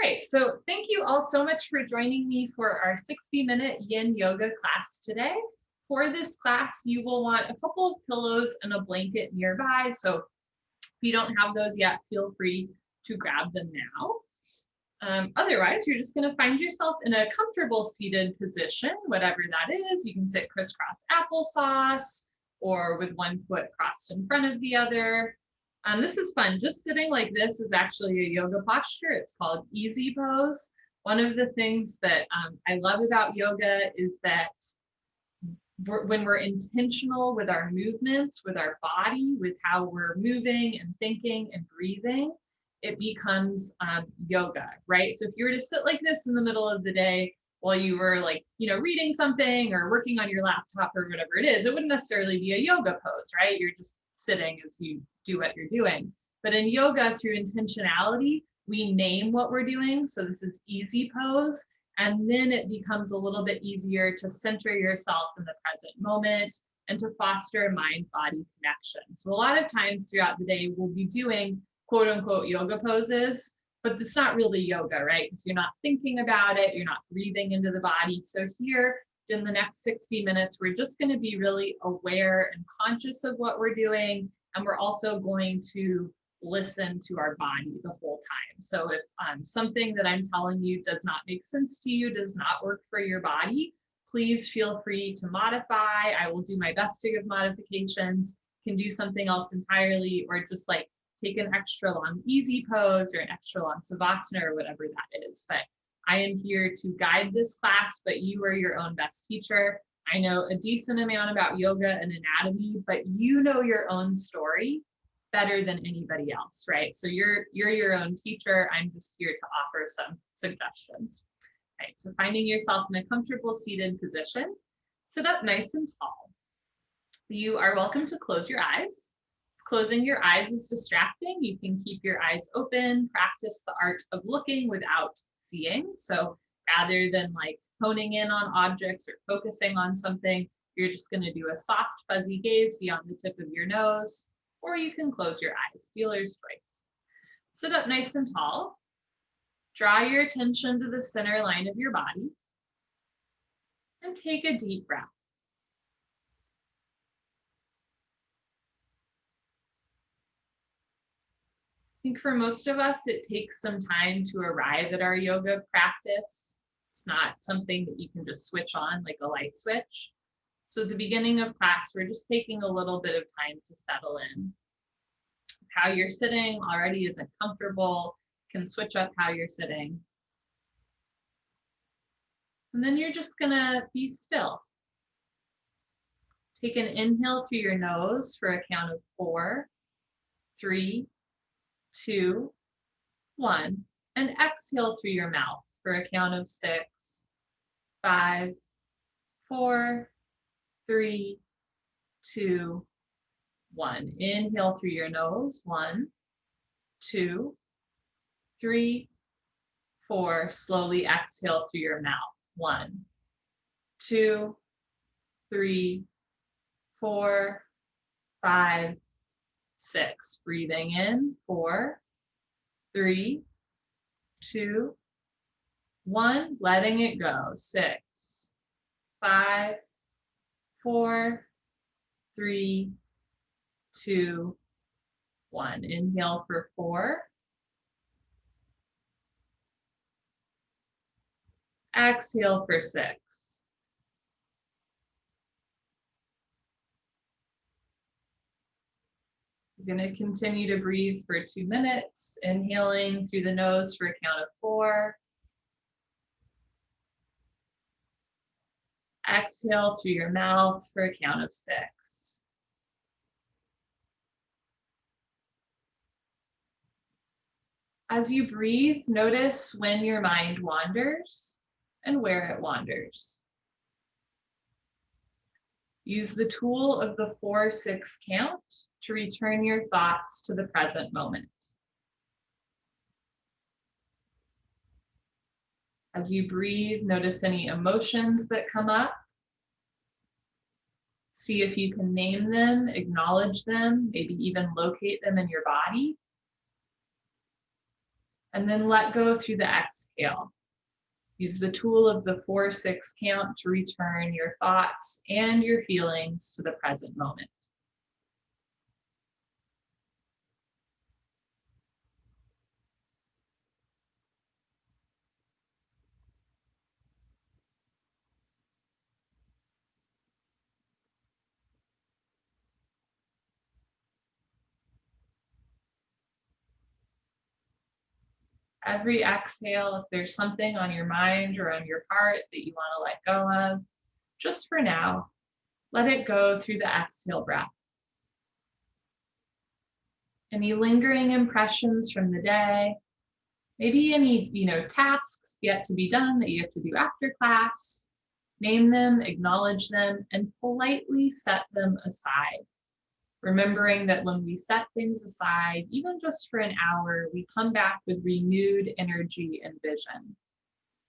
right, so thank you all so much for joining me for our 60-minute Yin Yoga class today. For this class, you will want a couple of pillows and a blanket nearby. So if you don't have those yet, feel free to grab them now. Otherwise, you're just going to find yourself in a comfortable seated position, whatever that is. You can sit crisscross applesauce or with one foot crossed in front of the other. This is fun. Just sitting like this is actually a yoga posture. It's called easy pose. One of the things that I love about yoga is that when we're intentional with our movements, with our body, with how we're moving and thinking and breathing, it becomes yoga, right? So if you were to sit like this in the middle of the day while you were reading something or working on your laptop or whatever it is, it wouldn't necessarily be a yoga pose, right? You're just sitting as you do what you're doing. But in yoga, through intentionality, we name what we're doing. So this is easy pose. And then it becomes a little bit easier to center yourself in the present moment and to foster a mind-body connection. So a lot of times throughout the day, we'll be doing quote unquote yoga poses, but it's not really yoga, right? Because you're not thinking about it, you're not breathing into the body. So here in the next 60 minutes, we're just going to be really aware and conscious of what we're doing. And we're also going to listen to our body the whole time. So if something that I'm telling you does not make sense to you, does not work for your body, please feel free to modify. I will do my best to give modifications, can do something else entirely, or just like take an extra long easy pose or an extra long savasana or whatever that is. But I am here to guide this class, but you are your own best teacher. I know a decent amount about yoga and anatomy, but you know your own story better than anybody else, right? So you're your own teacher. I'm just here to offer some suggestions. Right, so finding yourself in a comfortable seated position, sit up nice and tall. You are welcome to close your eyes. Closing your eyes is distracting. You can keep your eyes open, practice the art of looking without seeing. So rather than like honing in on objects or focusing on something, you're just going to do a soft, fuzzy gaze beyond the tip of your nose, or you can close your eyes, dealer's choice. Sit up nice and tall. Draw your attention to the center line of your body and take a deep breath. I think for most of us, it takes some time to arrive at our yoga practice. It's not something that you can just switch on like a light switch. So at the beginning of class, we're just taking a little bit of time to settle in. How you're sitting already isn't comfortable, can switch up how you're sitting. And then you're just gonna be still. Take an inhale through your nose for a count of 4, 3, 2, 1, and exhale through your mouth for a count of 6, 5, 4, 3, 2, 1. Inhale through your nose, 1, 2, 3, 4. Slowly exhale through your mouth, 1, 2, 3, 4, 5, 6. Breathing in, 4, 3, 2, 1. Letting it go, 6, 5, 4, 3, 2, 1. Inhale for 4. Exhale for 6. You're going to continue to breathe for 2 minutes, inhaling through the nose for a count of 4. Exhale through your mouth for a count of 6. As you breathe, notice when your mind wanders and where it wanders. Use the tool of the 4-6 count to return your thoughts to the present moment. As you breathe, notice any emotions that come up. See if you can name them, acknowledge them, maybe even locate them in your body. And then let go through the exhale. Use the tool of the 4-6 count to return your thoughts and your feelings to the present moment. Every exhale, if there's something on your mind or on your heart that you want to let go of, just for now, let it go through the exhale breath. Any lingering impressions from the day, maybe any, tasks yet to be done that you have to do after class, name them, acknowledge them, and politely set them aside. Remembering that when we set things aside, even just for an hour, we come back with renewed energy and vision.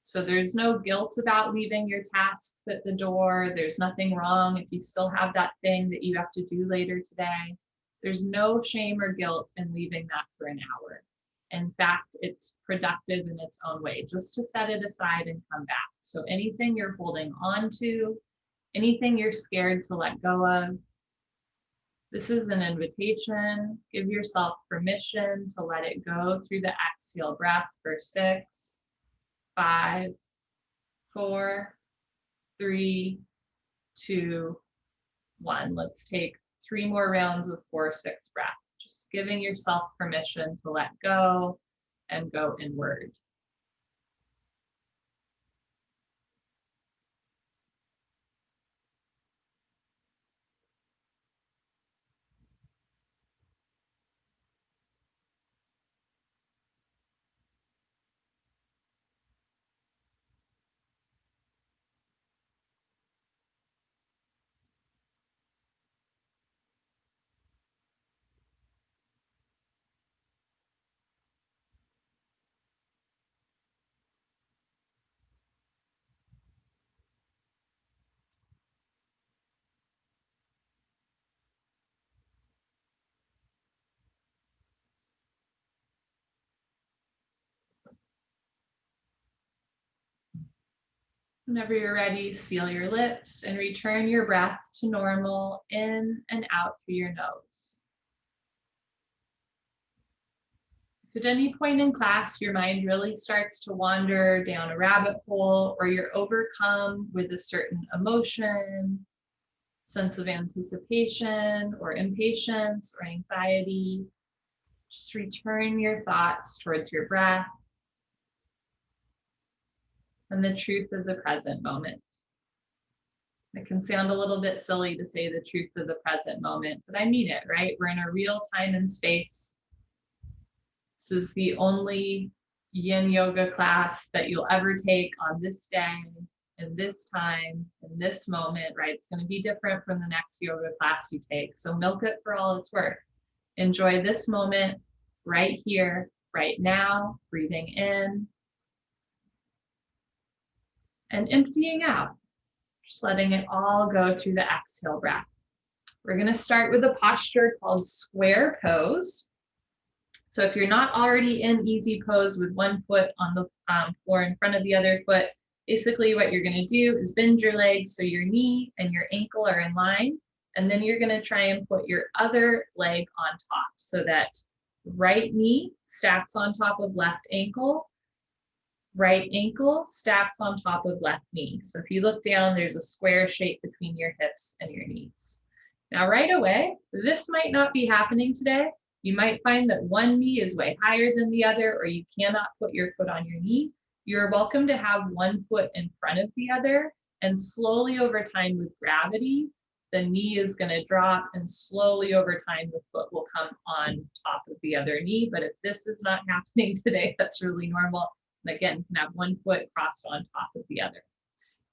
So there's no guilt about leaving your tasks at the door. There's nothing wrong if you still have that thing that you have to do later today. There's no shame or guilt in leaving that for an hour. In fact, it's productive in its own way, just to set it aside and come back. So anything you're holding on to, anything you're scared to let go of, this is an invitation. Give yourself permission to let it go through the exhale breath for 6, 5, 4, 3, 2, 1. Let's take 3 more rounds of 4-6 breaths. Just giving yourself permission to let go and go inward. Whenever you're ready, seal your lips and return your breath to normal in and out through your nose. If at any point in class your mind really starts to wander down a rabbit hole, or you're overcome with a certain emotion, sense of anticipation or impatience or anxiety, just return your thoughts towards your breath and the truth of the present moment. It can sound a little bit silly to say the truth of the present moment, but I mean it, right? We're in a real time and space. This is the only Yin Yoga class that you'll ever take on this day, in this time, in this moment, right? It's going to be different from the next yoga class you take. So milk it for all it's worth. Enjoy this moment right here, right now, breathing in and emptying out. Just letting it all go through the exhale breath. We're going to start with a posture called square pose. So if you're not already in easy pose with one foot on the floor in front of the other foot, basically what you're going to do is bend your legs so your knee and your ankle are in line. And then you're going to try and put your other leg on top so that right knee stacks on top of left ankle. Right ankle stacks on top of left knee. So if you look down, there's a square shape between your hips and your knees. Now, right away, this might not be happening today. You might find that one knee is way higher than the other, or you cannot put your foot on your knee. You're welcome to have one foot in front of the other, and slowly over time with gravity, the knee is going to drop, and slowly over time, the foot will come on top of the other knee. But if this is not happening today, that's really normal. And again, you can have one foot crossed on top of the other.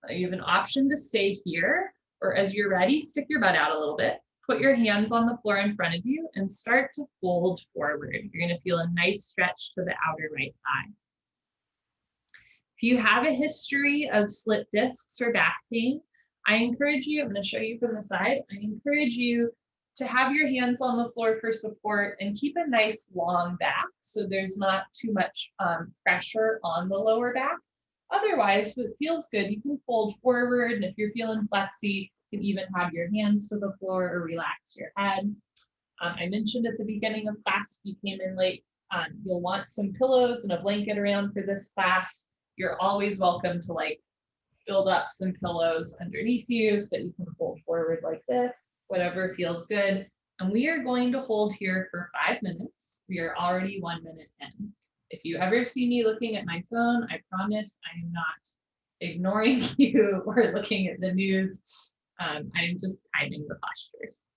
You have an option to stay here, or as you're ready, stick your butt out a little bit. Put your hands on the floor in front of you and start to fold forward. You're going to feel a nice stretch to the outer right thigh. If you have a history of slip discs or back pain, I encourage you, I'm going to show you from the side, I encourage you to have your hands on the floor for support and keep a nice long back so there's not too much pressure on the lower back. Otherwise, if it feels good, you can fold forward, and if you're feeling flexy, you can even have your hands to the floor or relax your head. I mentioned at the beginning of class, if you came in late, you'll want some pillows and a blanket around for this class. You're always welcome to build up some pillows underneath you so that you can fold forward like this, whatever feels good. And we are going to hold here for 5 minutes. We are already 1 minute in. If you ever see me looking at my phone, I promise I am not ignoring you or looking at the news. I'm just timing the postures.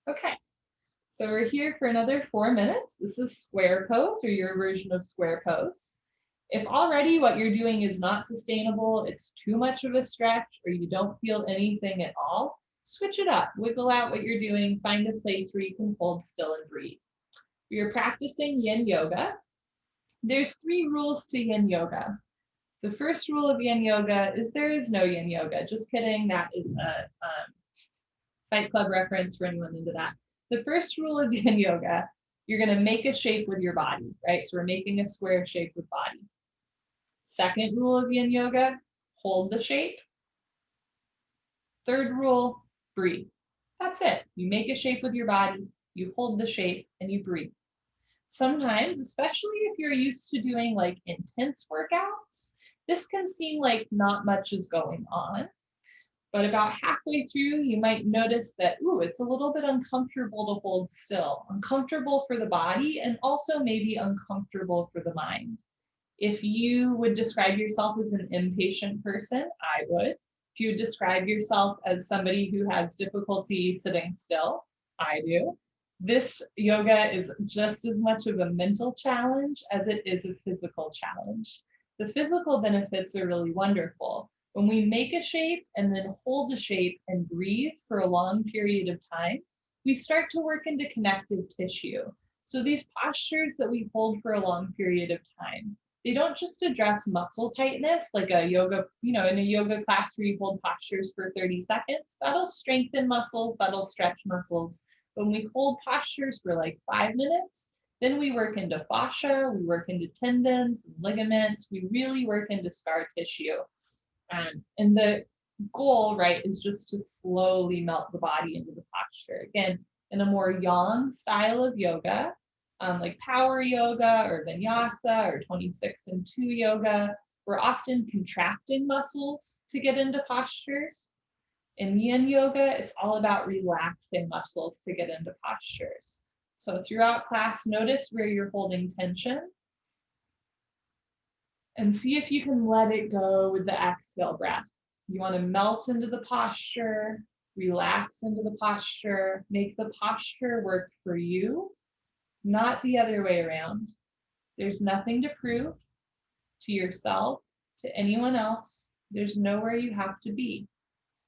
Okay, so we're here for another 4 minutes. This is square pose, or your version of square pose. If already what you're doing is not sustainable, it's too much of a stretch, or you don't feel anything at all, switch it up, wiggle out what you're doing, find a place where you can hold still and breathe. You're practicing Yin Yoga. There's 3 rules to Yin Yoga. The first rule of Yin Yoga is there is no Yin Yoga. Just kidding, that is a Fight Club reference for anyone into that. The first rule of Yin Yoga, you're gonna make a shape with your body, right? So we're making a square shape with body. Second rule of Yin Yoga, hold the shape. Third rule, breathe. That's it. You make a shape with your body, you hold the shape, and you breathe. Sometimes, especially if you're used to doing intense workouts, this can seem like not much is going on. But about halfway through, you might notice that, ooh, it's a little bit uncomfortable to hold still, uncomfortable for the body, and also maybe uncomfortable for the mind. If you would describe yourself as an impatient person, I would. If you would describe yourself as somebody who has difficulty sitting still, I do. This yoga is just as much of a mental challenge as it is a physical challenge. The physical benefits are really wonderful. When we make a shape and then hold a shape and breathe for a long period of time, we start to work into connective tissue. So these postures that we hold for a long period of time, they don't just address muscle tightness like a yoga, in a yoga class where you hold postures for 30 seconds. That'll strengthen muscles, that'll stretch muscles. When we hold postures for 5 minutes, then we work into fascia, we work into tendons, ligaments, we really work into scar tissue. And the goal, right, is just to slowly melt the body into the posture. Again, in a more yang style of yoga, like power yoga or vinyasa or 26 and 2 yoga, we're often contracting muscles to get into postures. In Yin Yoga, it's all about relaxing muscles to get into postures. So throughout class, notice where you're holding tension and see if you can let it go with the exhale breath. You want to melt into the posture, relax into the posture, make the posture work for you, not the other way around. There's nothing to prove to yourself, to anyone else. There's nowhere you have to be.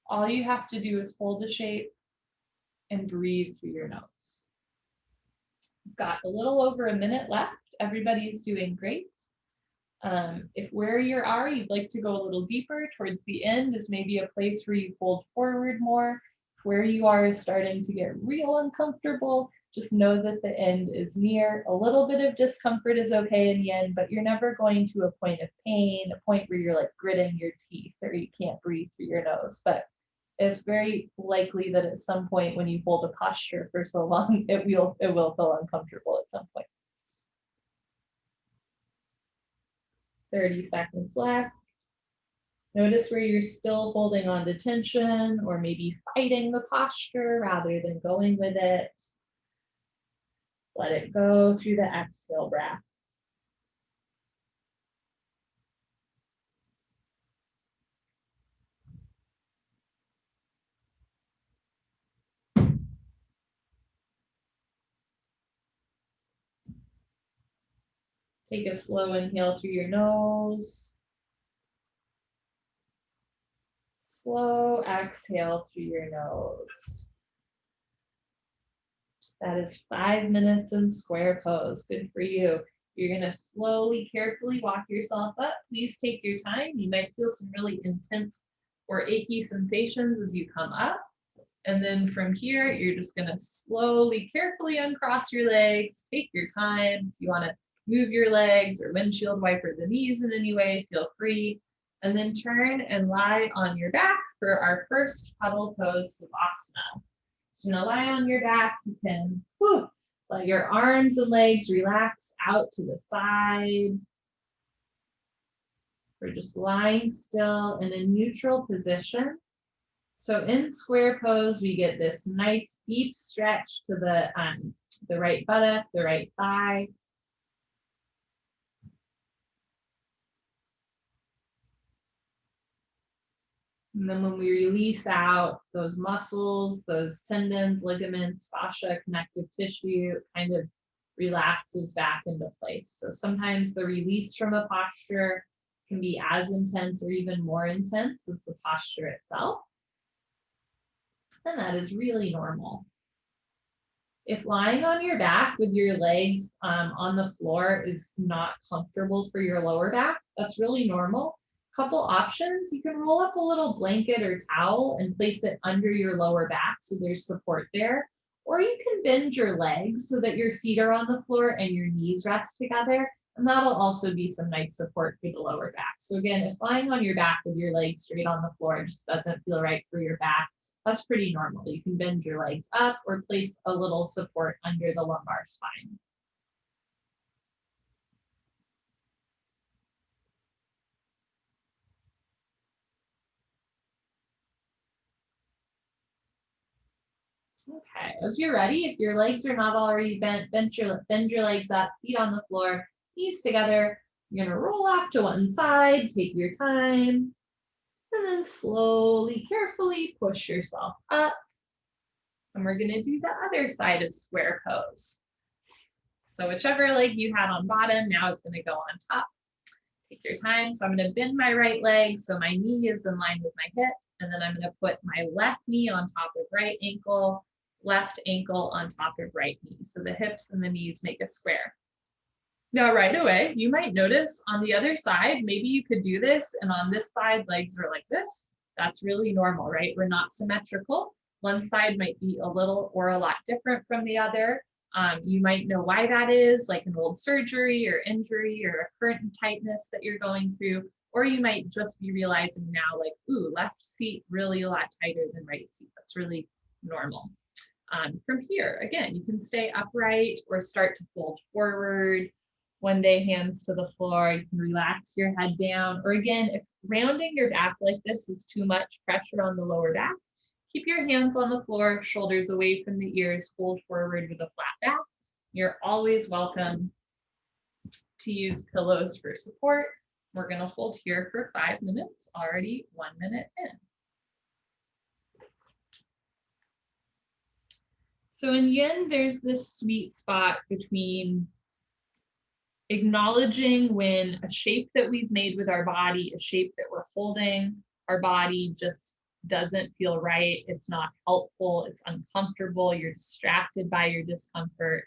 All you have to do is hold the shape and breathe through your nose. We've got a little over a minute left. Everybody's doing great. If where you are, you'd like to go a little deeper towards the end is maybe a place where you fold forward more. Where you are is starting to get real uncomfortable. Just know that the end is near. A little bit of discomfort is okay in Yin, but you're never going to a point of pain, a point where you're gritting your teeth or you can't breathe through your nose. But it's very likely that at some point when you hold a posture for so long, it will feel uncomfortable at some point. 30 seconds left. Notice where you're still holding on to tension or maybe fighting the posture rather than going with it. Let it go through the exhale breath. Take a slow inhale through your nose. Slow exhale through your nose. That is 5 minutes in square pose. Good for you. You're going to slowly, carefully walk yourself up. Please take your time. You might feel some really intense or achy sensations as you come up. And then from here, you're just gonna slowly, carefully uncross your legs. Take your time. If you wanna move your legs or windshield wiper the knees in any way, feel free. And then turn and lie on your back for our first puddle pose Savasana. So now lie on your back. You can let your arms and legs relax out to the side. We're just lying still in a neutral position. So in square pose, we get this nice deep stretch to the right buttock, the right thigh. And then when we release out those muscles, those tendons, ligaments, fascia, connective tissue, it kind of relaxes back into place. So sometimes the release from a posture can be as intense or even more intense as the posture itself. And that is really normal. If lying on your back with your legs on the floor is not comfortable for your lower back, that's really normal. Couple options, you can roll up a little blanket or towel and place it under your lower back so there's support there. Or you can bend your legs so that your feet are on the floor and your knees rest together. And that'll also be some nice support for the lower back. So again, if lying on your back with your legs straight on the floor just doesn't feel right for your back, that's pretty normal. You can bend your legs up or place a little support under the lumbar spine. Okay, as you're ready, if your legs are not already bent, bend your legs up, feet on the floor, knees together. You're gonna roll off to one side, take your time, and then slowly, carefully push yourself up. And we're gonna do the other side of square pose. So whichever leg you had on bottom, now it's gonna go on top. Take your time. So I'm gonna bend my right leg so my knee is in line with my hip. And then I'm gonna put my left knee on top of right ankle, left ankle on top of right knee. So the hips and the knees make a square. Now, right away, you might notice on the other side, maybe you could do this, and on this side, legs are like this. That's really normal, right? We're not symmetrical. One side might be a little or a lot different from the other. You might know why that is, like an old surgery or injury or a current tightness that you're going through, or you might just be realizing now, like, ooh, left seat really a lot tighter than right seat. That's really normal. From here, again, you can stay upright or start to fold forward. One day, hands to the floor. You can relax your head down. Or again, if rounding your back like this is too much pressure on the lower back, keep your hands on the floor, shoulders away from the ears, fold forward with a flat back. You're always welcome to use pillows for support. We're gonna hold here for 5 minutes, already 1 minute in. So in yin, there's this sweet spot between acknowledging when a shape that we've made with our body, a shape that we're holding, our body just doesn't feel right. It's not helpful. It's uncomfortable. You're distracted by your discomfort.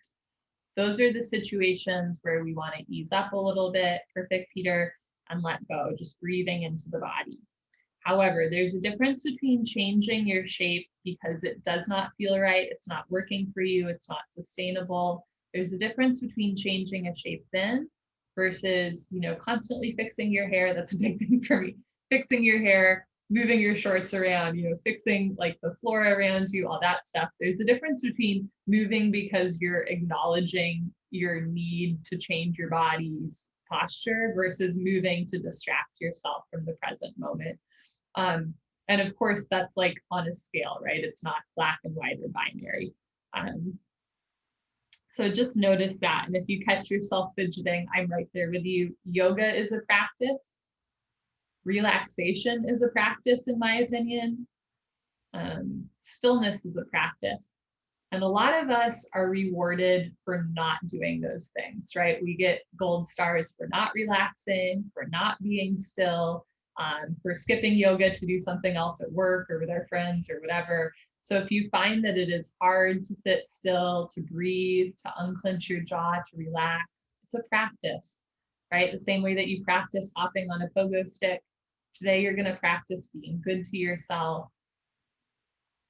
Those are the situations where we want to ease up a little bit, perfect Peter, and let go, just breathing into the body. However, there's a difference between changing your shape because it does not feel right, it's not working for you, it's not sustainable. There's a difference between changing a shape then versus, constantly fixing your hair. That's a big thing for me. Fixing your hair, moving your shorts around, fixing like the floor around you, all that stuff. There's a difference between moving because you're acknowledging your need to change your body's posture versus moving to distract yourself from the present moment. And of course, that's like on a scale, right? It's not black and white or binary. So just notice that. And if you catch yourself fidgeting, I'm right there with you. Yoga is a practice. Relaxation is a practice, in my opinion. Stillness is a practice. And a lot of us are rewarded for not doing those things, right? We get gold stars for not relaxing, for not being still, for skipping yoga to do something else at work or with our friends or whatever. So if you find that it is hard to sit still, to breathe, to unclench your jaw, to relax, it's a practice, right? The same way that you practice hopping on a pogo stick. Today, you're going to practice being good to yourself,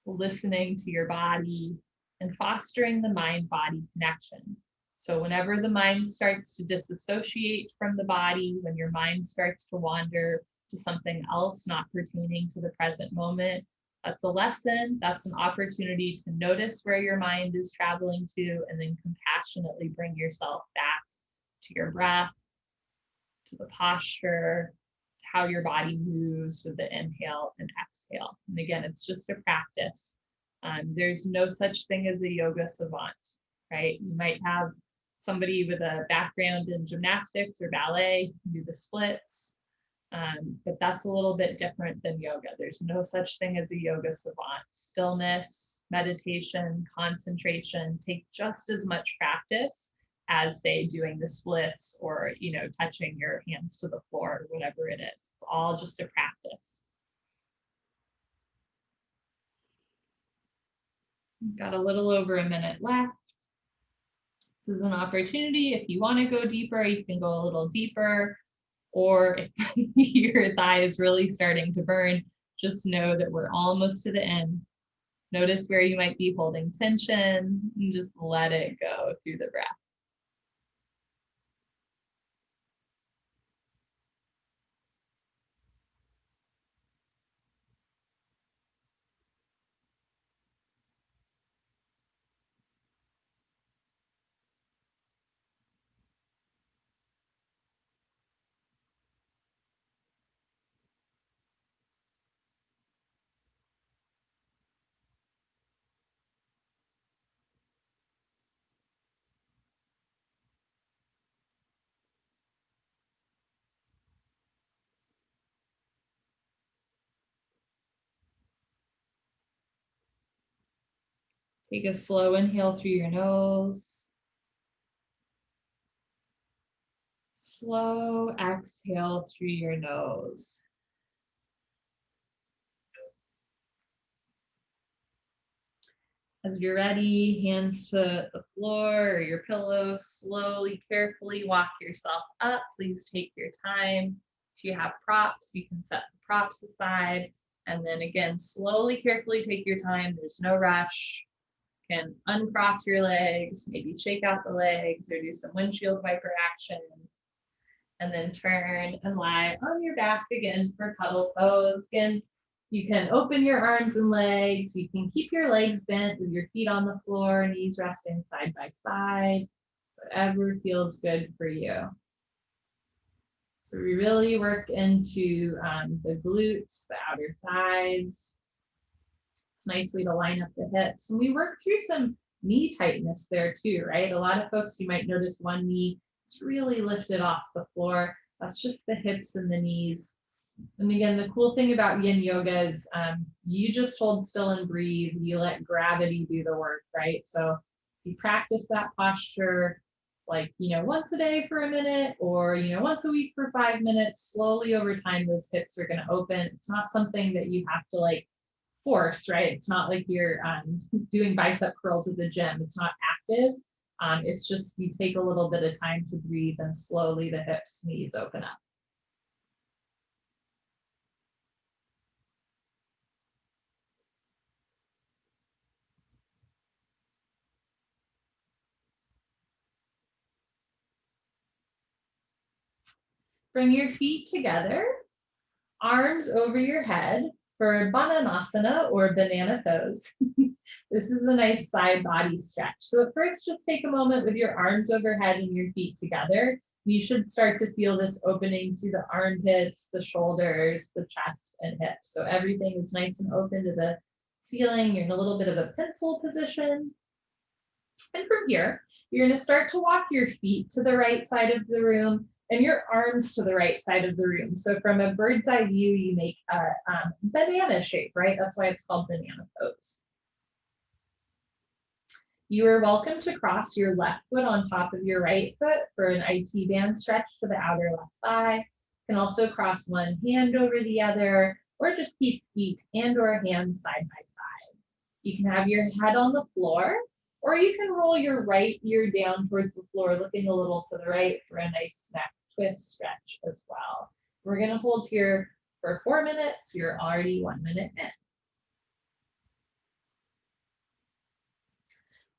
listening to your body, and fostering the mind-body connection. So whenever the mind starts to disassociate from the body, when your mind starts to wander to something else not pertaining to the present moment, that's a lesson. That's an opportunity to notice where your mind is traveling to, and then compassionately bring yourself back to your breath, to the posture, to how your body moves with the inhale and exhale. And again, it's just a practice. There's no such thing as a yoga savant, right? You might have somebody with a background in gymnastics or ballet do the splits, but that's a little bit different than yoga. There's no such thing as a yoga savant. Stillness, meditation, concentration take just as much practice as, say, doing the splits or, touching your hands to the floor or whatever it is. It's all just a practice. We've got a little over a minute left. This is an opportunity. If you want to go deeper, you can go a little deeper. Or if your thigh is really starting to burn, just know that we're almost to the end. Notice where you might be holding tension and just let it go through the breath. Take a slow inhale through your nose. Slow exhale through your nose. As you're ready, hands to the floor or your pillow, slowly, carefully walk yourself up. Please take your time. If you have props, you can set the props aside. And then again, slowly, carefully take your time. There's no rush. You can uncross your legs, maybe shake out the legs or do some windshield wiper action. And then turn and lie on your back again for cuddle pose. Again, you can open your arms and legs. You can keep your legs bent with your feet on the floor, knees resting side by side, whatever feels good for you. So we really worked into the glutes, the outer thighs. It's a nice way to line up the hips. And we worked through some knee tightness there too, right? A lot of folks, you might notice one knee is really lifted off the floor. That's just the hips and the knees. And again, the cool thing about Yin Yoga is you just hold still and breathe. You let gravity do the work, right? So you practice that posture like, once a day for a minute or, once a week for 5 minutes. Slowly over time, those hips are going to open. It's not something that you have to force, right? It's not like you're doing bicep curls at the gym. It's not active. It's just you take a little bit of time to breathe and slowly the hips, knees open up. Bring your feet together, arms over your head for Bananasana or banana pose. This is a nice side body stretch. So at first, just take a moment with your arms overhead and your feet together. You should start to feel this opening through the armpits, the shoulders, the chest, and hips. So everything is nice and open to the ceiling. You're in a little bit of a pencil position. And from here, you're going to start to walk your feet to the right side of the room and your arms to the right side of the room. So from a bird's eye view, you make a banana shape, right? That's why it's called banana pose. You are welcome to cross your left foot on top of your right foot for an IT band stretch to the outer left thigh. You can also cross one hand over the other, or just keep feet and or hands side by side. You can have your head on the floor, or you can roll your right ear down towards the floor, looking a little to the right for a nice neck twist stretch as well. We're going to hold here for 4 minutes. You're already 1 minute in.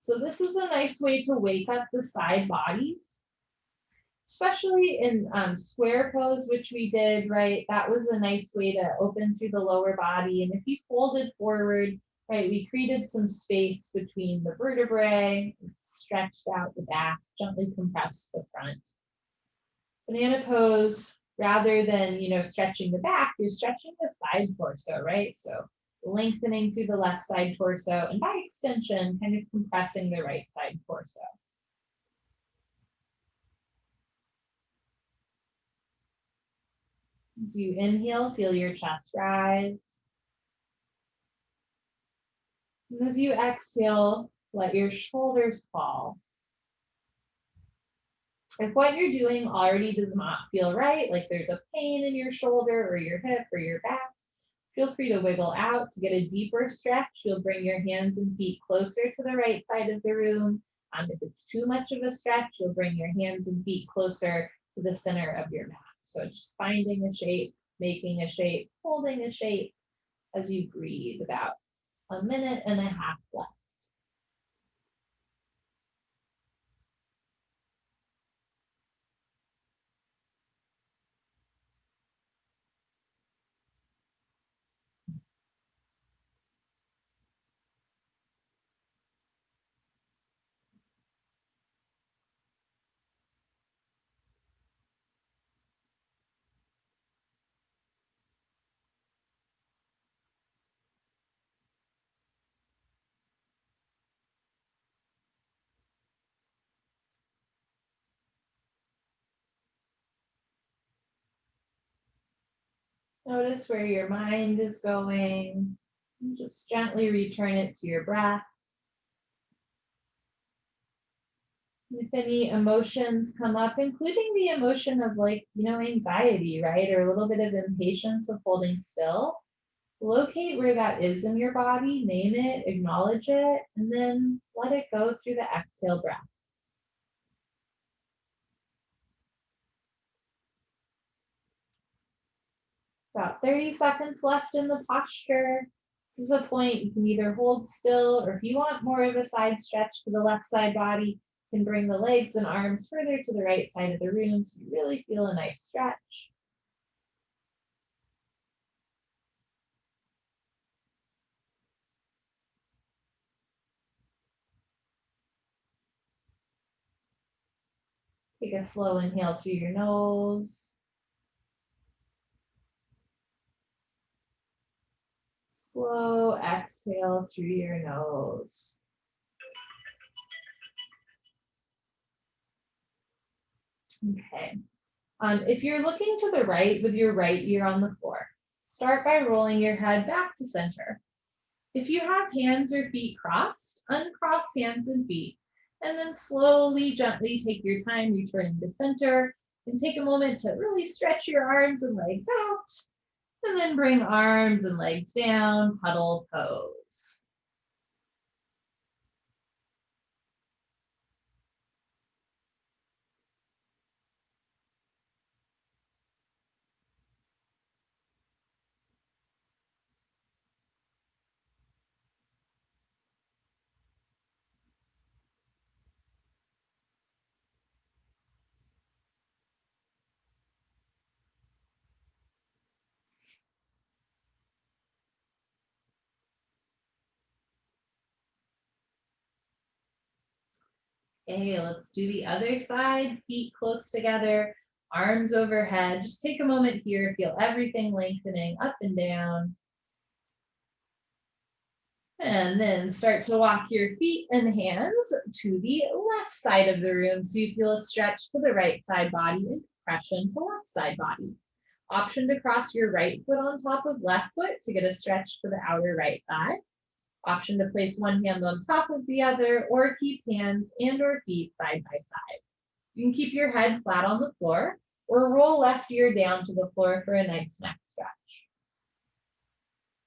So this is a nice way to wake up the side bodies, especially in square pose, which we did, right? That was a nice way to open through the lower body. And if you folded forward, right, we created some space between the vertebrae, stretched out the back, gently compressed the front. Banana pose, rather than, stretching the back, you're stretching the side torso, right? So lengthening through the left side torso, and by extension, kind of compressing the right side torso. As you inhale, feel your chest rise. And as you exhale, let your shoulders fall. If what you're doing already does not feel right, like there's a pain in your shoulder or your hip or your back, feel free to wiggle out. To get a deeper stretch, you'll bring your hands and feet closer to the right side of the room. If it's too much of a stretch, you'll bring your hands and feet closer to the center of your mat. So just finding a shape, making a shape, holding a shape as you breathe. About a minute and a half left. Notice where your mind is going. And just gently return it to your breath. If any emotions come up, including the emotion of anxiety, right? Or a little bit of impatience of holding still, locate where that is in your body, name it, acknowledge it, and then let it go through the exhale breath. About 30 seconds left in the posture. This is a point you can either hold still, or if you want more of a side stretch to the left side body, you can bring the legs and arms further to the right side of the room so you really feel a nice stretch. Take a slow inhale through your nose. Slow exhale through your nose. Okay. If you're looking to the right with your right ear on the floor, start by rolling your head back to center. If you have hands or feet crossed, uncross hands and feet, and then slowly, gently take your time returning to center, and take a moment to really stretch your arms and legs out, and then bring arms and legs down, puddle pose. Okay, let's do the other side. Feet close together, arms overhead. Just take a moment here, feel everything lengthening up and down. And then start to walk your feet and hands to the left side of the room. So you feel a stretch to the right side body and compression to left side body. Option to cross your right foot on top of left foot to get a stretch to the outer right thigh. Option to place one hand on top of the other, or keep hands and or feet side by side. You can keep your head flat on the floor or roll left ear down to the floor for a nice neck stretch.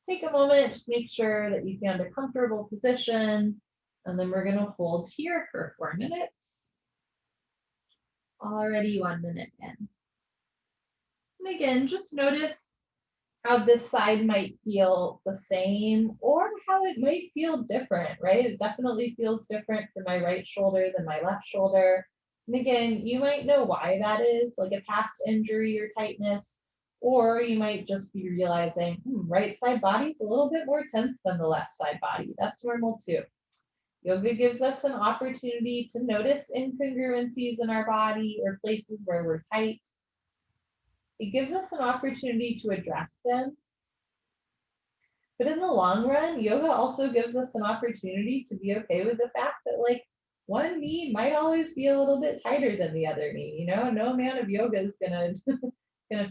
Take a moment, just make sure that you found a comfortable position, and then we're going to hold here for 4 minutes. Already 1 minute in. And again, just notice how this side might feel the same or how it might feel different, right? It definitely feels different for my right shoulder than my left shoulder. And again, you might know why that is, like a past injury or tightness, or you might just be realizing, right side body's a little bit more tense than the left side body. That's normal too. Yoga gives us an opportunity to notice incongruencies in our body or places where we're tight. It gives us an opportunity to address them. But in the long run, yoga also gives us an opportunity to be okay with the fact that like one knee might always be a little bit tighter than the other knee. You know, no amount of yoga is gonna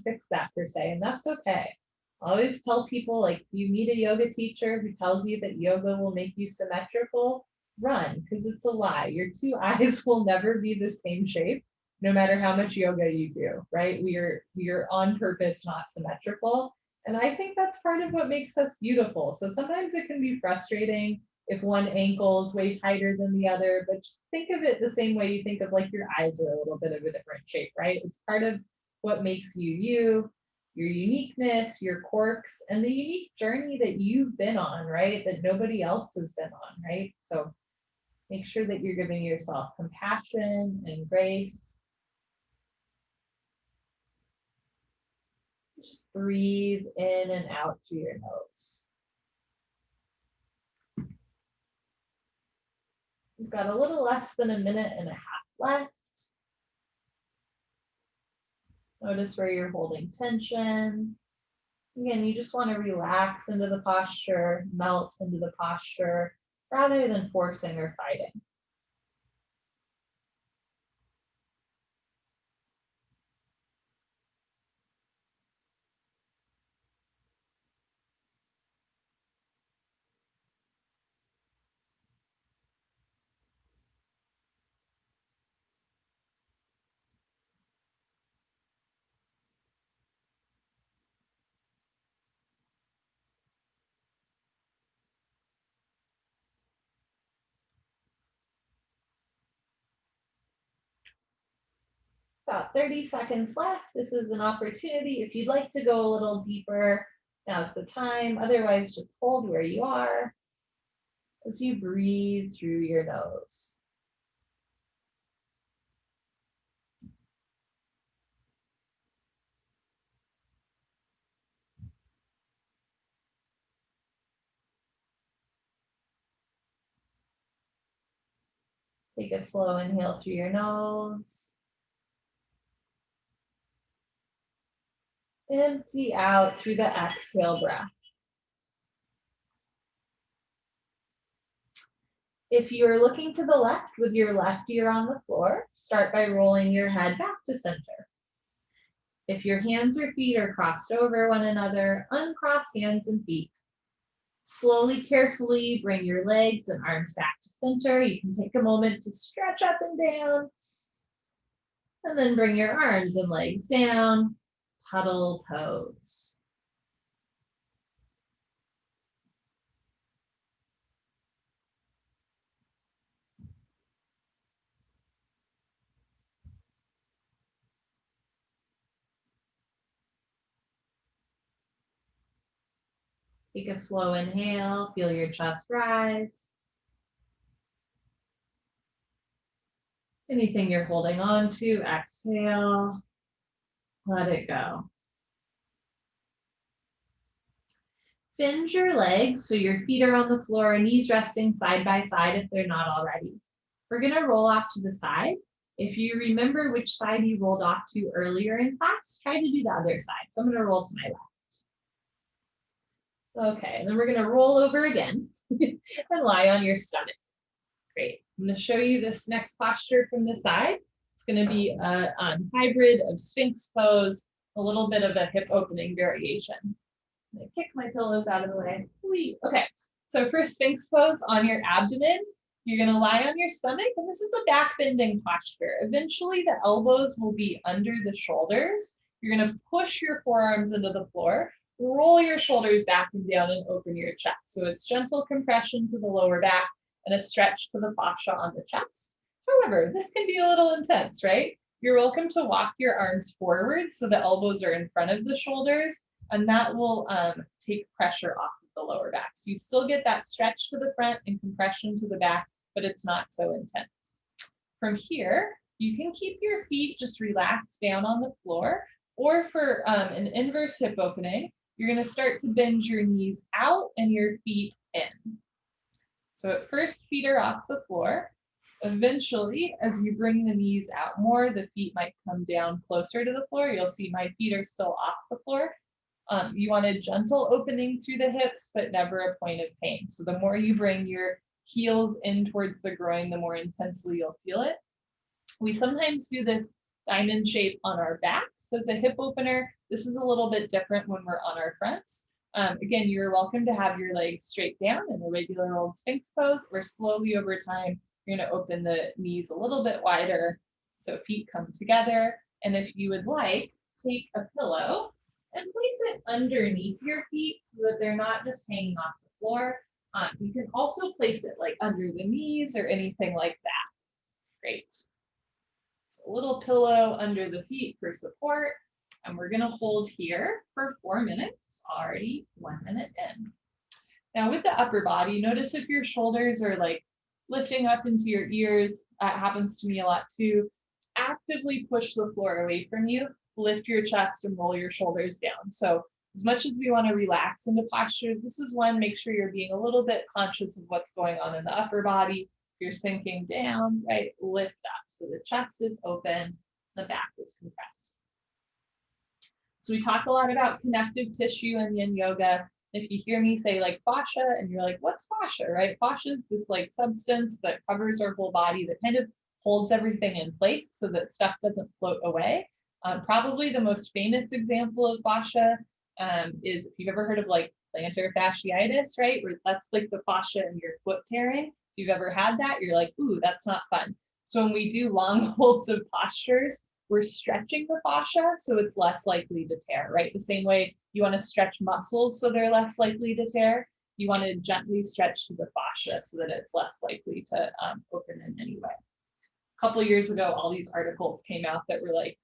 fix that per se, and that's okay. I always tell people, like, if you meet a yoga teacher who tells you that yoga will make you symmetrical, run, because it's a lie. Your two eyes will never be the same shape, no matter how much yoga you do, right? We are on purpose not symmetrical. And I think that's part of what makes us beautiful. So sometimes it can be frustrating if one ankle is way tighter than the other, but just think of it the same way you think of like your eyes are a little bit of a different shape, right? It's part of what makes you you, your uniqueness, your quirks, and the unique journey that you've been on, right? That nobody else has been on, right? So make sure that you're giving yourself compassion and grace. Just breathe in and out through your nose. We've got a little less than a minute and a half left. Notice where you're holding tension. Again, you just want to relax into the posture, melt into the posture, rather than forcing or fighting. About 30 seconds left. This is an opportunity. If you'd like to go a little deeper, now's the time. Otherwise, just hold where you are as you breathe through your nose. Take a slow inhale through your nose. Empty out through the exhale breath. If you're looking to the left with your left ear on the floor, start by rolling your head back to center. If your hands or feet are crossed over one another, uncross hands and feet. Slowly, carefully bring your legs and arms back to center. You can take a moment to stretch up and down, and then bring your arms and legs down, puddle pose. Take a slow inhale, feel your chest rise. Anything you're holding on to, exhale, let it go. Bend your legs so your feet are on the floor, knees resting side by side if they're not already. We're gonna roll off to the side. If you remember which side you rolled off to earlier in class, try to do the other side. So I'm gonna roll to my left. Okay, and then we're gonna roll over again and lie on your stomach. Great. I'm going to show you this next posture from the side. It's going to be a hybrid of Sphinx pose, a little bit of a hip opening variation. I'm going to kick my pillows out of the way. Whee. Okay, so for Sphinx pose on your abdomen, you're going to lie on your stomach, and this is a back bending posture. Eventually, the elbows will be under the shoulders. You're going to push your forearms into the floor, roll your shoulders back and down, and open your chest. So it's gentle compression to the lower back and a stretch to the fascia on the chest. However, this can be a little intense, right? You're welcome to walk your arms forward so the elbows are in front of the shoulders, and that will take pressure off of the lower back. So you still get that stretch to the front and compression to the back, but it's not so intense. From here, you can keep your feet just relaxed down on the floor, or for an inverse hip opening, you're going to start to bend your knees out and your feet in. So at first, feet are off the floor. Eventually, as you bring the knees out more, the feet might come down closer to the floor. You'll see my feet are still off the floor. You want a gentle opening through the hips, but never a point of pain. So the more you bring your heels in towards the groin, the more intensely you'll feel it. We sometimes do this diamond shape on our backs as a hip opener. This is a little bit different when we're on our fronts. Again, you're welcome to have your legs straight down in a regular old Sphinx pose, or slowly over time, you're going to open the knees a little bit wider so feet come together. And if you would like, take a pillow and place it underneath your feet so that they're not just hanging off the floor. You can also place it like under the knees or anything like that. Great. So a little pillow under the feet for support. And we're going to hold here for 4 minutes, already 1 minute in. Now with the upper body, notice if your shoulders are like lifting up into your ears. That happens to me a lot too. Actively push the floor away from you, lift your chest and roll your shoulders down. So as much as we want to relax into postures, this is one, make sure you're being a little bit conscious of what's going on in the upper body. If you're sinking down, right, lift up. So the chest is open, the back is compressed. So we talk a lot about connective tissue in Yin Yoga. If you hear me say like fascia and you're like, what's fascia, right? Fascia is this like substance that covers our whole body that kind of holds everything in place so that stuff doesn't float away. Probably the most famous example of fascia is if you've ever heard of like plantar fasciitis, right? Where that's like the fascia in your foot tearing. If you've ever had that, you're like, ooh, that's not fun. So when we do long holds of postures, we're stretching the fascia so it's less likely to tear, right? The same way you want to stretch muscles so they're less likely to tear, you want to gently stretch to the fascia so that it's less likely to open in any way. A couple years ago, all these articles came out that were like,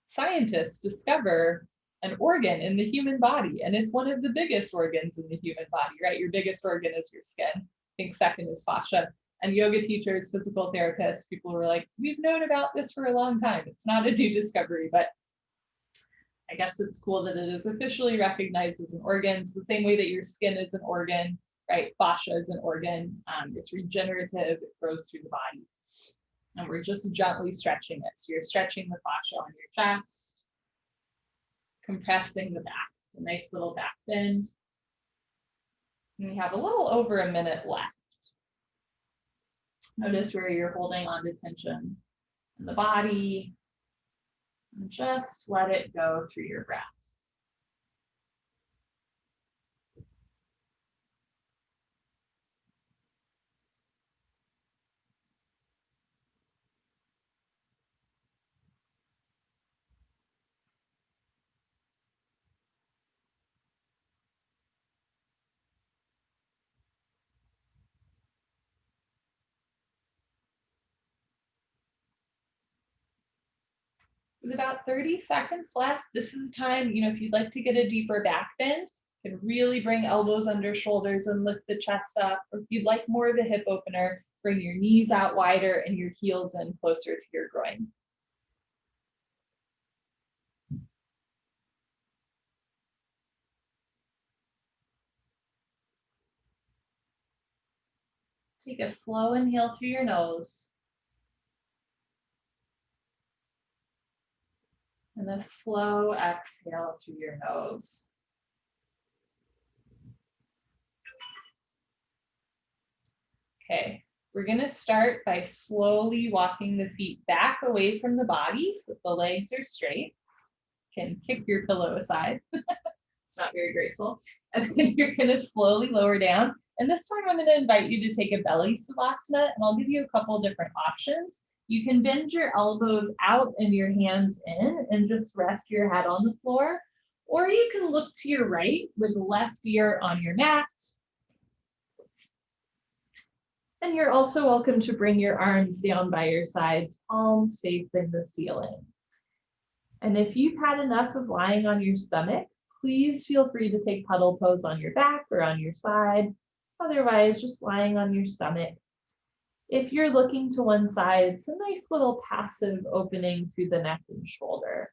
scientists discover an organ in the human body, and it's one of the biggest organs in the human body, right? Your biggest organ is your skin. I think second is fascia. And yoga teachers, physical therapists, people were like, we've known about this for a long time. It's not a new discovery, but I guess it's cool that it is officially recognized as an organ. It's the same way that your skin is an organ, right? Fascia is an organ. It's regenerative, it grows through the body. And we're just gently stretching it. So you're stretching the fascia on your chest, compressing the back. It's a nice little back bend. And we have a little over a minute left. Notice where you're holding on to tension in the body, and just let it go through your breath. With about 30 seconds left, this is time, if you'd like to get a deeper back bend, you can really bring elbows under shoulders and lift the chest up. Or if you'd like more of a hip opener, bring your knees out wider and your heels in closer to your groin. Take a slow inhale through your nose. And a slow exhale through your nose. Okay, we're going to start by slowly walking the feet back away from the body so that the legs are straight. You can kick your pillow aside. It's not very graceful. And then you're going to slowly lower down. And this time I'm going to invite you to take a belly savasana, and I'll give you a couple different options. You can bend your elbows out and your hands in and just rest your head on the floor. Or you can look to your right with the left ear on your mat. And you're also welcome to bring your arms down by your sides, palms facing the ceiling. And if you've had enough of lying on your stomach, please feel free to take puddle pose on your back or on your side. Otherwise, just lying on your stomach. If you're looking to one side, it's a nice little passive opening through the neck and shoulder.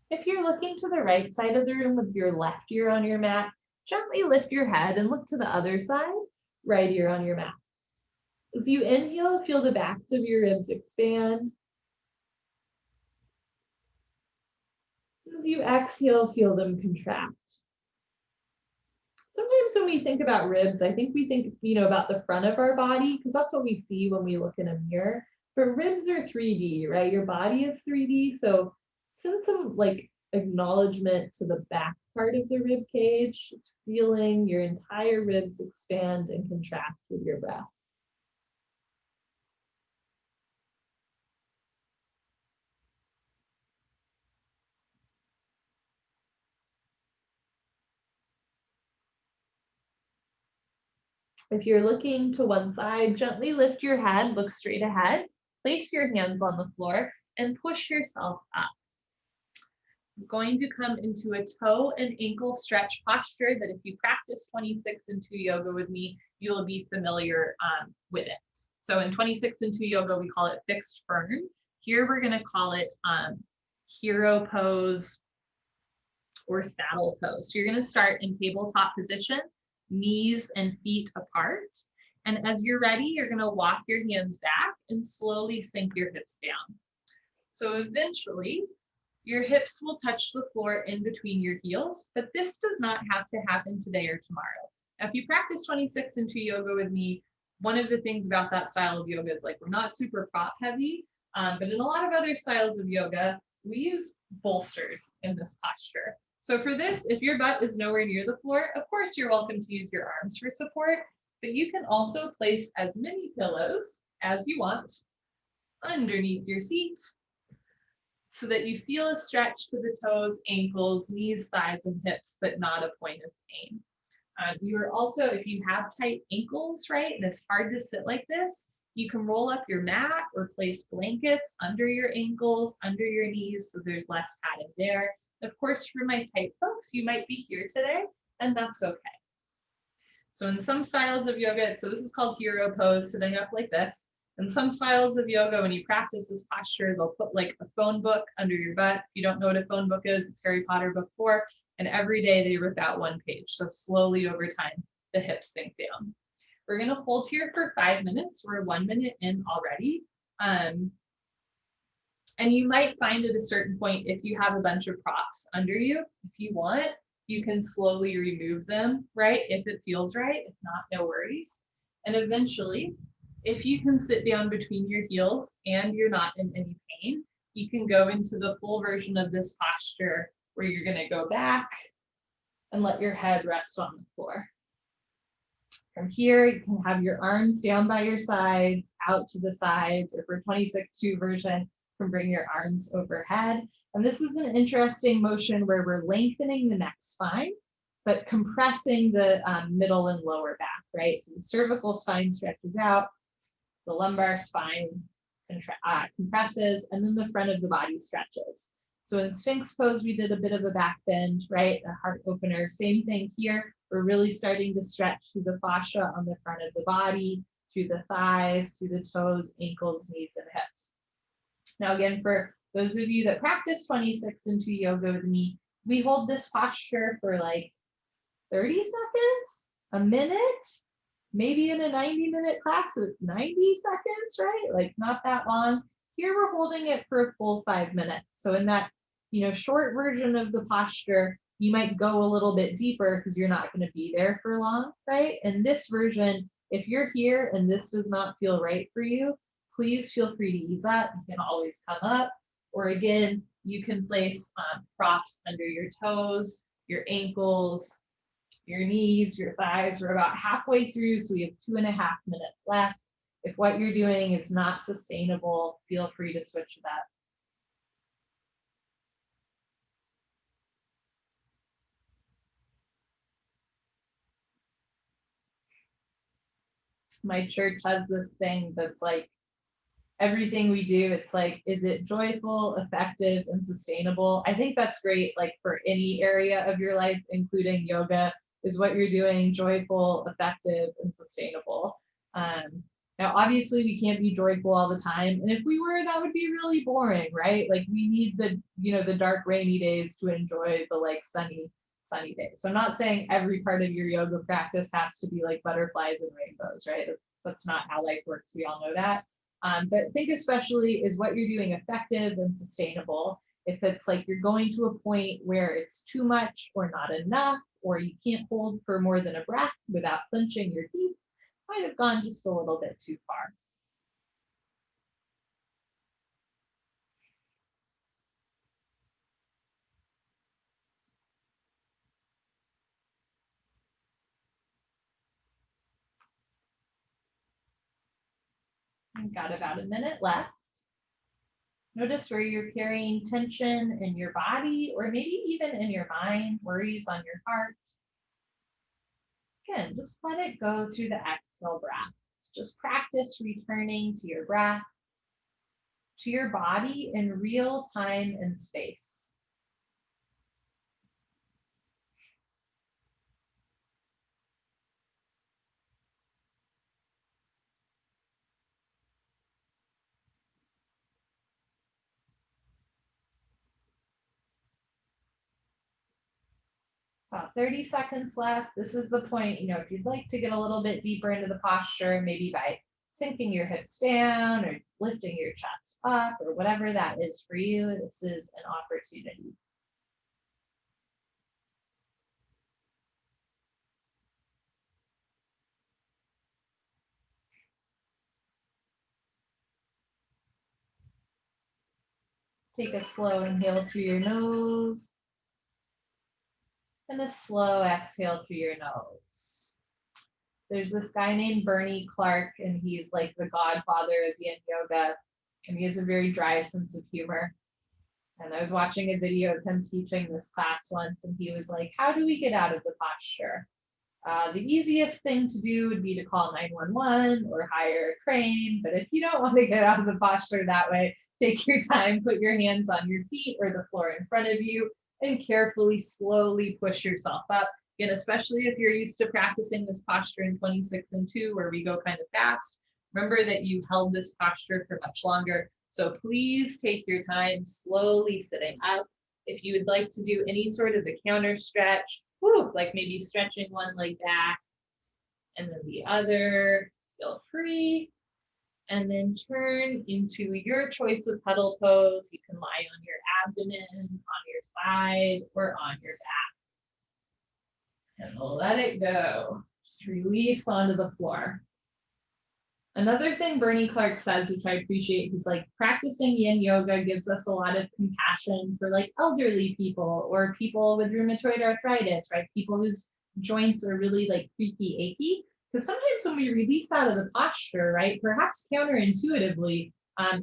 If you're looking to the right side of the room with your left ear on your mat, gently lift your head and look to the other side, right ear on your mat. As you inhale, feel the backs of your ribs expand. As you exhale, feel them contract. Sometimes when we think about ribs, I think we think, about the front of our body because that's what we see when we look in a mirror. But ribs are 3D, right? Your body is 3D. So send some acknowledgement to the back part of the rib cage, just feeling your entire ribs expand and contract with your breath. If you're looking to one side, gently lift your head, look straight ahead, place your hands on the floor, and push yourself up. You're going to come into a toe and ankle stretch posture that if you practice 26 and 2 yoga with me, you'll be familiar with it. So in 26 and 2 yoga, we call it fixed firm. Here we're going to call it hero pose or saddle pose. So you're going to start in tabletop position, knees and feet apart. And as you're ready, you're going to walk your hands back and slowly sink your hips down. So eventually, your hips will touch the floor in between your heels, but this does not have to happen today or tomorrow. Now, if you practice 26 and 2 yoga with me, one of the things about that style of yoga is we're not super prop heavy, but in a lot of other styles of yoga, we use bolsters in this posture. So for this, if your butt is nowhere near the floor, of course, you're welcome to use your arms for support, but you can also place as many pillows as you want underneath your seat so that you feel a stretch to the toes, ankles, knees, thighs, and hips, but not a point of pain. You are also, if you have tight ankles, right, and it's hard to sit like this, you can roll up your mat or place blankets under your ankles, under your knees, so there's less padding there. Of course, for my tight folks, you might be here today, and that's okay. So in some styles of yoga, so this is called hero pose, sitting up like this. In some styles of yoga, when you practice this posture, they'll put a phone book under your butt. If you don't know what a phone book is, it's Harry Potter book 4. And every day they rip out one page. So slowly over time, the hips sink down. We're going to hold here for 5 minutes. We're 1 minute in already. And you might find at a certain point, if you have a bunch of props under you, if you want, you can slowly remove them, right? If it feels right. If not, no worries. And eventually, if you can sit down between your heels and you're not in any pain, you can go into the full version of this posture where you're going to go back and let your head rest on the floor. From here, you can have your arms down by your sides, out to the sides, or for 26-2 version, you can bring your arms overhead. And this is an interesting motion where we're lengthening the neck spine, but compressing the middle and lower back, right? So the cervical spine stretches out, the lumbar spine compresses, and then the front of the body stretches. So in Sphinx pose, we did a bit of a back bend, right? A heart opener. Same thing here. We're really starting to stretch through the fascia on the front of the body, through the thighs, through the toes, ankles, knees, and hips. Now, again, for those of you that practice 26 and 2 yoga with me, we hold this posture for 30 seconds, a minute, maybe in a 90-minute class of 90 seconds, right? Not that long. Here we're holding it for a full 5 minutes. So in that, short version of the posture, you might go a little bit deeper because you're not going to be there for long, right? In this version, if you're here and this does not feel right for you, please feel free to ease up. You can always come up, or again, you can place props under your toes, your ankles, your knees, your thighs. We're about halfway through, so we have 2.5 minutes left. If what you're doing is not sustainable, feel free to switch it up. My church has this thing that's everything we do, it's like, is it joyful, effective, and sustainable? I think that's great, like for any area of your life, including yoga. Is what you're doing joyful, effective, and sustainable? Now, obviously, we can't be joyful all the time, and if we were, that would be really boring, right? Like we need the dark, rainy days to enjoy the like sunny days. So I'm not saying every part of your yoga practice has to be like butterflies and rainbows, right? That's not how life works. We all know that. But think especially, is what you're doing effective and sustainable? If it's like you're going to a point where it's too much or not enough, or you can't hold for more than a breath without clenching your teeth, might have gone just a little bit too far. I've got about a minute left. Notice where you're carrying tension in your body, or maybe even in your mind, worries on your heart. Again, just let it go through the exhale breath. Just practice returning to your breath, to your body in real time and space. About 30 seconds left. This is the point, if you'd like to get a little bit deeper into the posture, maybe by sinking your hips down or lifting your chest up or whatever that is for you, this is an opportunity. Take a slow inhale through your nose and a slow exhale through your nose. There's this guy named Bernie Clark, and he's like the godfather of Yin Yoga, and he has a very dry sense of humor. And I was watching a video of him teaching this class once, and he was like, how do we get out of the posture? The easiest thing to do would be to call 911 or hire a crane. But if you don't want to get out of the posture that way, take your time, put your hands on your feet or the floor in front of you, and carefully, slowly push yourself up. Again, especially if you're used to practicing this posture in 26 and 2, where we go kind of fast. Remember that you held this posture for much longer. So please take your time slowly sitting up. If you would like to do any sort of a counter stretch, like maybe stretching one leg back and then the other, feel free. And then turn into your choice of pedal pose. You can lie on your abdomen, on your side, or on your back. And let it go. Just release onto the floor. Another thing Bernie Clark says, which I appreciate, is like practicing Yin Yoga gives us a lot of compassion for like elderly people or people with rheumatoid arthritis, right? People whose joints are really like creaky, achy. Because sometimes when we release out of the posture, right, perhaps counterintuitively,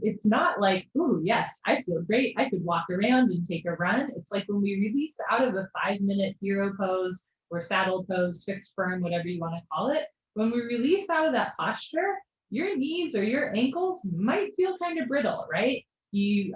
it's not like, ooh, yes, I feel great. I could walk around and take a run. It's like when we release out of a 5-minute hero pose or saddle pose, fixed firm, whatever you want to call it. When we release out of that posture, your knees or your ankles might feel kind of brittle, right? You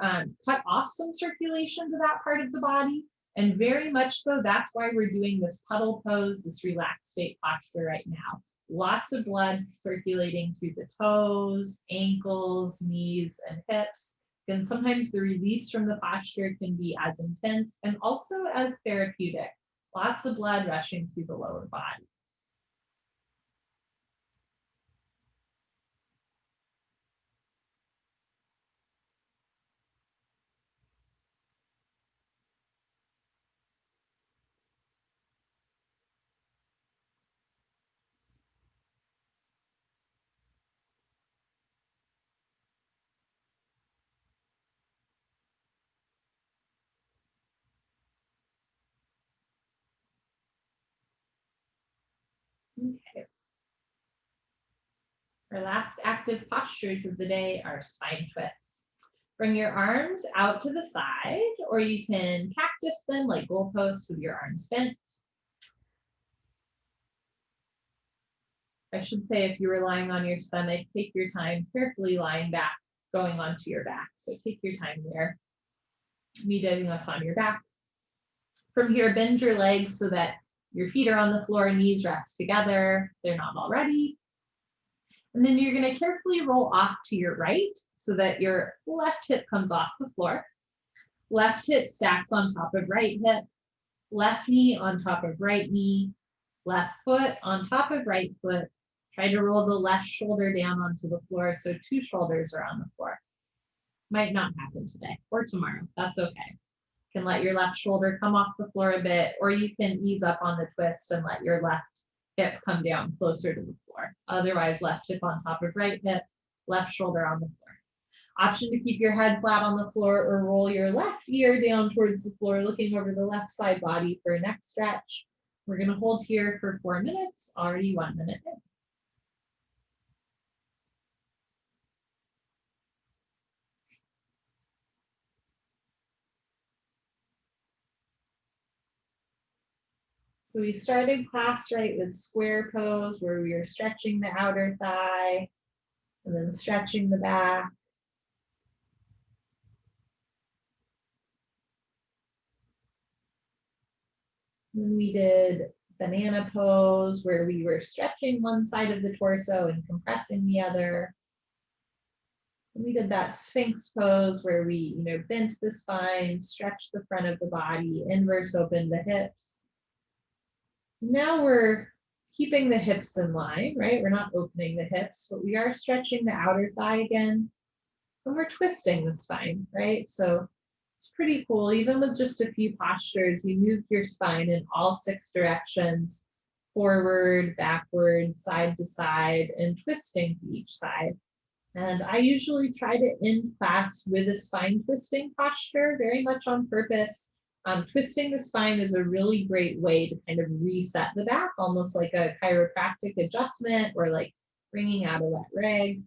cut off some circulation to that part of the body. And very much so, that's why we're doing this puddle pose, this relaxed state posture right now. Lots of blood circulating through the toes, ankles, knees, and hips. And sometimes the release from the posture can be as intense and also as therapeutic. Lots of blood rushing through the lower body. Okay. Our last active postures of the day are spine twists. Bring your arms out to the side, or you can cactus them like goalposts with your arms bent. I should say, if you were lying on your stomach, take your time, carefully lying back going onto your back. So take your time there, meeting us on your back. From here, bend your legs so that your feet are on the floor, knees rest together. They're not already. And then you're going to carefully roll off to your right so that your left hip comes off the floor. Left hip stacks on top of right hip. Left knee on top of right knee. Left foot on top of right foot. Try to roll the left shoulder down onto the floor so two shoulders are on the floor. Might not happen today or tomorrow. That's okay. You can let your left shoulder come off the floor a bit, or you can ease up on the twist and let your left hip come down closer to the floor. Otherwise, left hip on top of right hip, left shoulder on the floor. Option to keep your head flat on the floor or roll your left ear down towards the floor, looking over the left side body for a neck stretch. We're going to hold here for 4 minutes, already 1 minute in. So we started class right with square pose where we were stretching the outer thigh and then stretching the back. Then we did banana pose where we were stretching one side of the torso and compressing the other. And we did that Sphinx pose where we, bent the spine, stretched the front of the body, inverse opened the hips. Now we're keeping the hips in line, right? We're not opening the hips, but we are stretching the outer thigh again. And we're twisting the spine, right? So it's pretty cool. Even with just a few postures, you move your spine in all 6 directions, forward, backward, side to side, and twisting to each side. And I usually try to end class with a spine twisting posture, very much on purpose. Twisting the spine is a really great way to kind of reset the back, almost like a chiropractic adjustment or like bringing out a wet rag.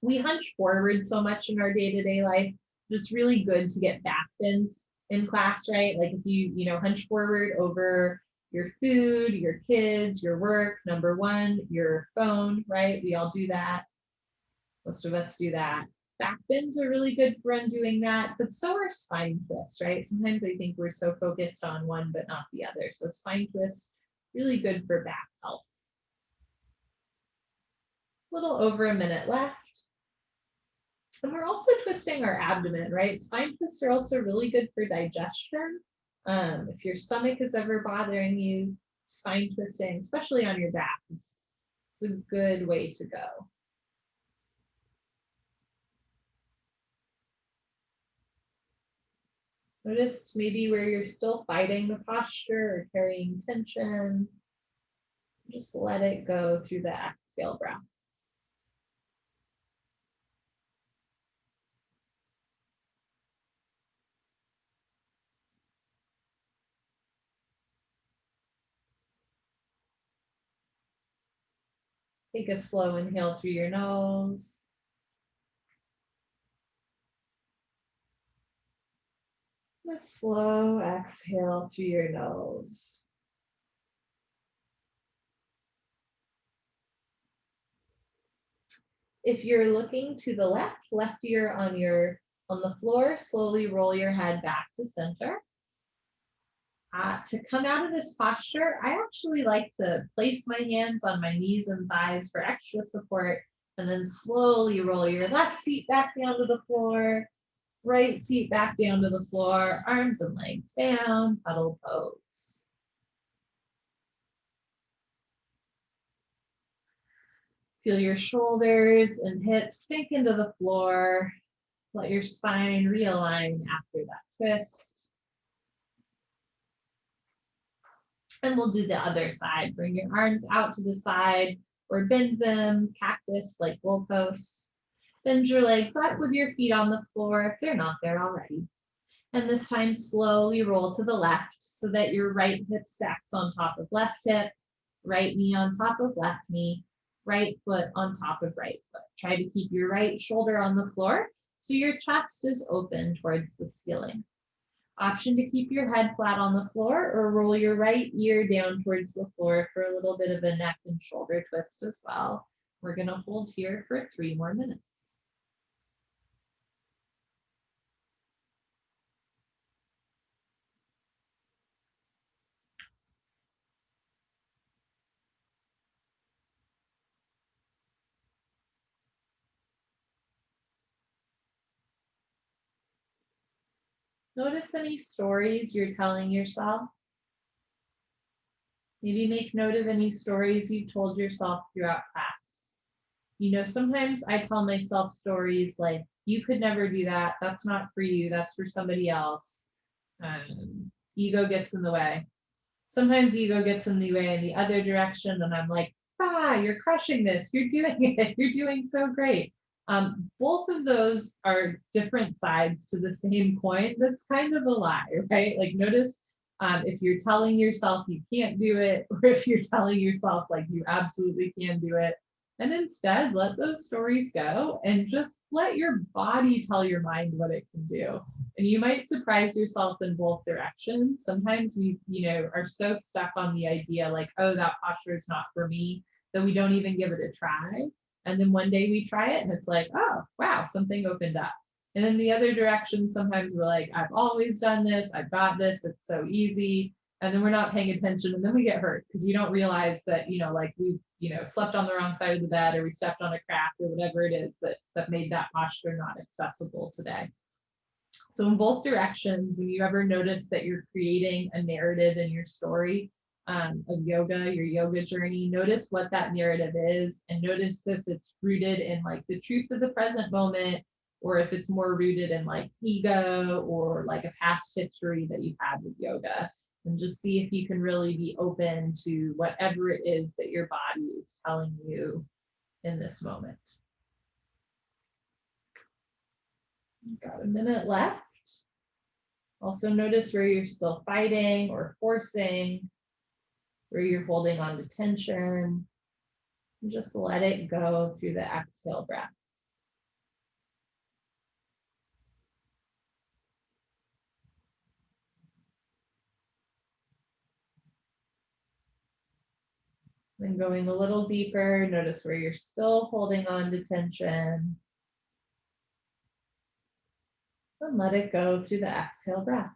We hunch forward so much in our day-to-day life. It's really good to get back bends in class, right? Like if you hunch forward over your food, your kids, your work, number 1, your phone, right? We all do that. Most of us do that. Back bends are really good for undoing that, but so are spine twists, right? Sometimes I think we're so focused on one, but not the other. So spine twists, really good for back health. A little over a minute left. And we're also twisting our abdomen, right? Spine twists are also really good for digestion. If your stomach is ever bothering you, spine twisting, especially on your back, is a good way to go. Notice maybe where you're still fighting the posture or carrying tension. Just let it go through the exhale breath. Take a slow inhale through your nose. A slow exhale through your nose. If you're looking to the left ear on the floor, slowly roll your head back to center. To come out of this posture, I actually like to place my hands on my knees and thighs for extra support, and then slowly roll your left seat back down to the floor, right seat back down to the floor, arms and legs down, huddle pose. Feel your shoulders and hips sink into the floor. Let your spine realign after that twist. And we'll do the other side. Bring your arms out to the side or bend them, cactus like goalposts. Bend your legs up with your feet on the floor if they're not there already. And this time slowly roll to the left so that your right hip stacks on top of left hip, right knee on top of left knee, right foot on top of right foot. Try to keep your right shoulder on the floor so your chest is open towards the ceiling. Option to keep your head flat on the floor or roll your right ear down towards the floor for a little bit of a neck and shoulder twist as well. We're going to hold here for 3 more minutes. Notice any stories you're telling yourself. Maybe make note of any stories you told yourself throughout class. You know, sometimes I tell myself stories like, you could never do that. That's not for you. That's for somebody else. Ego gets in the way. Sometimes ego gets in the way in the other direction, and I'm like, you're crushing this. You're doing it. You're doing so great. Both of those are different sides to the same coin. That's kind of a lie, right? Like, notice if you're telling yourself you can't do it, or if you're telling yourself like you absolutely can do it. And instead, let those stories go and just let your body tell your mind what it can do. And you might surprise yourself in both directions. Sometimes we, are so stuck on the idea like, oh, that posture is not for me, that we don't even give it a try. And then one day we try it and it's like, oh, wow, something opened up. And in the other direction, sometimes we're like, I've always done this. I've got this. It's so easy. And then we're not paying attention and then we get hurt because you don't realize that, like we, slept on the wrong side of the bed, or we stepped on a crack, or whatever it is that made that posture not accessible today. So in both directions, when you ever notice that you're creating a narrative in your story of yoga, your yoga journey, notice what that narrative is, and notice if it's rooted in like the truth of the present moment, or if it's more rooted in like ego or like a past history that you've had with yoga. And just see if you can really be open to whatever it is that your body is telling you in this moment. Got a minute left. Also notice where you're still fighting or forcing, where you're holding on to tension. And just let it go through the exhale breath. Then going a little deeper, notice where you're still holding on to tension. And let it go through the exhale breath.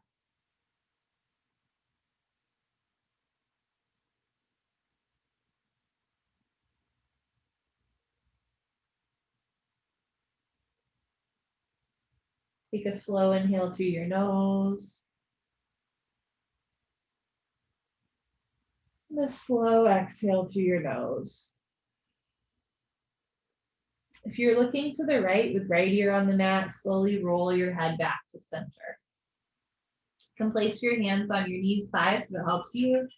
Take a slow inhale through your nose. And a slow exhale through your nose. If you're looking to the right with right ear on the mat, slowly roll your head back to center. You can place your hands on your knees, thighs if it helps you.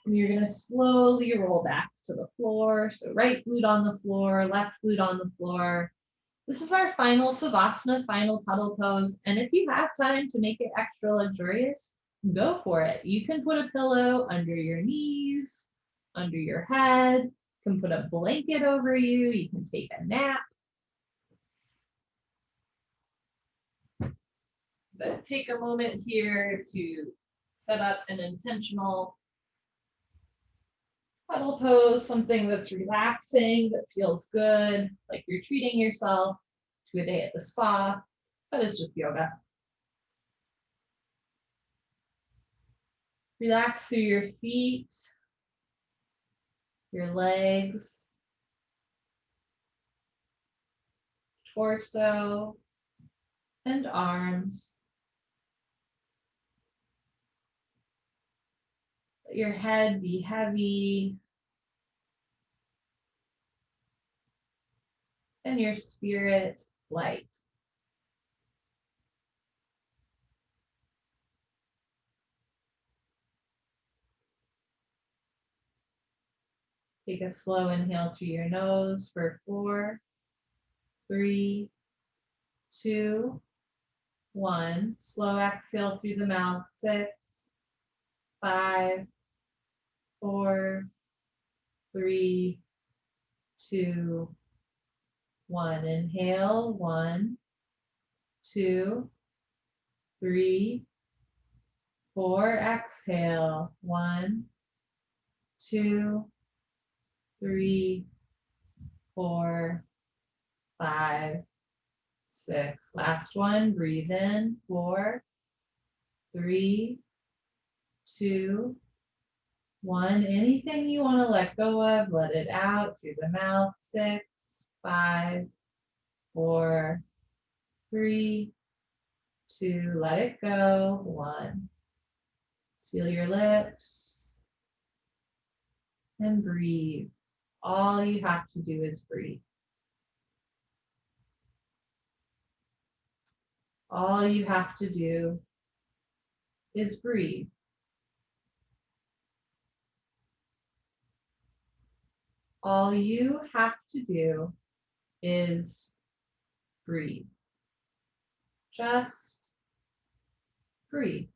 And you're going to slowly roll back to the floor. So right glute on the floor, left glute on the floor. This is our final Savasana, final cuddle pose. And if you have time to make it extra luxurious, go for it. You can put a pillow under your knees, under your head. You can put a blanket over you. You can take a nap. But take a moment here to set up an intentional cuddle pose, something that's relaxing, that feels good, like you're treating yourself to a day at the spa, but it's just yoga. Relax through your feet, your legs, torso, and arms. Let your head be heavy and your spirit light. Take a slow inhale through your nose for 4, 3, 2, 1. Slow exhale through the mouth, 6, 5, 4, 3, 2, 1. Inhale, 1, 2, 3, 4. Exhale, 1, 2, 3, 4, 5, 6. Last one. Breathe in. 4, 3, 2, 1. Anything you want to let go of, let it out through the mouth. 6, 5, 4, 3, 2, let it go, 1. Seal your lips and breathe. All you have to do is breathe. All you have to do is breathe. All you have to do is breathe. Just breathe.